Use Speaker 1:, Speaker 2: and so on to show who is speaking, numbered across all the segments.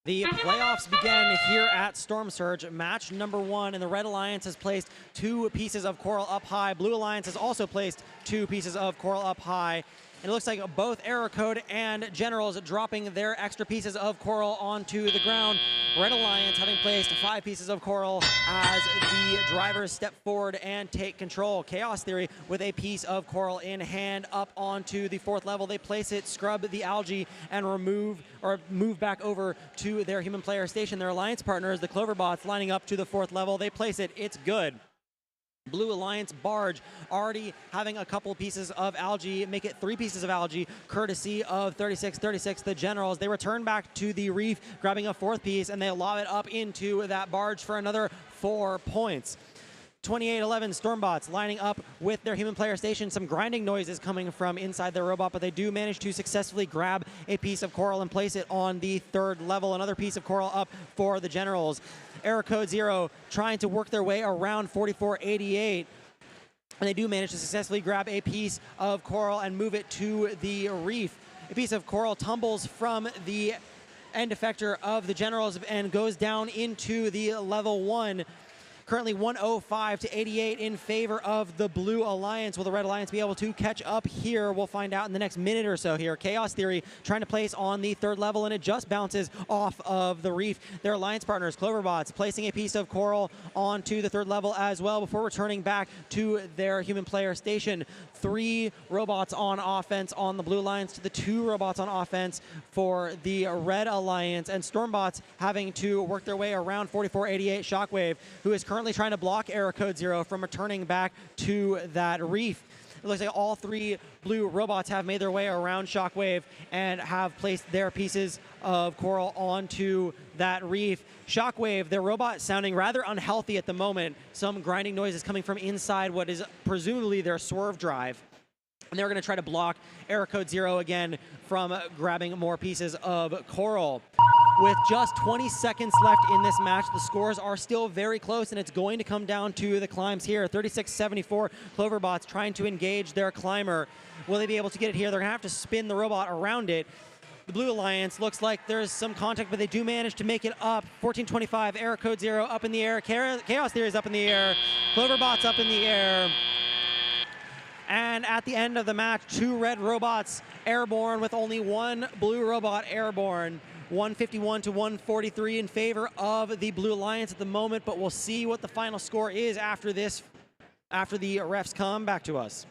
Speaker 1: The playoffs begin here at Storm Surge. Match number 1, and the Red Alliance has placed 2 pieces of coral up high. Blue Alliance has also placed 2 pieces of coral up high. And it looks like both Error Code and Generals dropping their extra pieces of coral onto the ground. Red Alliance having placed 5 pieces of coral as the drivers step forward and take control. Chaos Theory with a piece of coral in hand up onto the 4th level. They place it, scrub the algae, and move back over to their human player station. Their alliance partners, the Cloverbots, lining up to the 4th level. They place it, it's good. Blue Alliance Barge already having a couple pieces of algae, make it 3 pieces of algae, courtesy of 3636, the Generals. They return back to the reef, grabbing a 4th piece, and they lob it up into that barge for another 4 points. 2811 Stormbots lining up with their human player station. Some grinding noises coming from inside their robot, but they do manage to successfully grab a piece of coral and place it on the 3rd level. Another piece of coral up for the Generals. Error Code 0 trying to work their way around 4488. And they do manage to successfully grab a piece of coral and move it to the reef. A piece of coral tumbles from the end effector of the Generals and goes down into the level 1. Currently 105 to 88 in favor of the Blue Alliance. Will the Red Alliance be able to catch up here? We'll find out in the next minute or so here. Chaos Theory trying to place on the 3rd level, and it just bounces off of the reef. Their alliance partners, Cloverbots, placing a piece of coral onto the 3rd level as well before returning back to their human player station. 3 robots on offense on the Blue Alliance to the 2 robots on offense for the Red Alliance, and Stormbots having to work their way around 4488 Shockwave, who is currently trying to block Error Code 0 from returning back to that reef. It looks like all 3 blue robots have made their way around Shockwave and have placed their pieces of coral onto that reef. Shockwave, their robot, sounding rather unhealthy at the moment. Some grinding noises coming from inside what is presumably their swerve drive. And they're going to try to block Error Code 0 again from grabbing more pieces of coral. With just 20 seconds left in this match, the scores are still very close, and it's going to come down to the climbs here. 3674 Cloverbots trying to engage their climber. Will they be able to get it here? They're going to have to spin the robot around it. The Blue Alliance looks like there's some contact, but they do manage to make it up. 1425, Error Code 0 up in the air. Chaos Theory is up in the air. Cloverbots up in the air. And at the end of the match, 2 red robots airborne with only 1 blue robot airborne. 151 to 143 in favor of the Blue Alliance at the moment, but we'll see what the final score is after this, after the refs come back to us.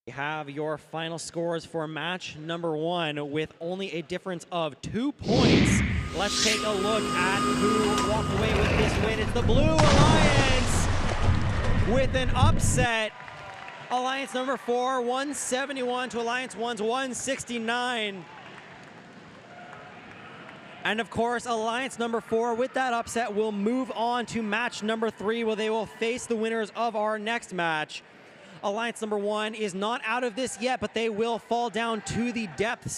Speaker 1: Have your final scores for match number 1 with only a difference of 2 points. Let's take a look at who walked away with this win. It's the Blue Alliance with an upset. Alliance number 4, 171 to Alliance 1's 169. And of course, Alliance number 4 with that upset will move on to match number 3, where they will face the winners of our next match. Alliance number 1 is not out of this yet, but they will fall down to the depths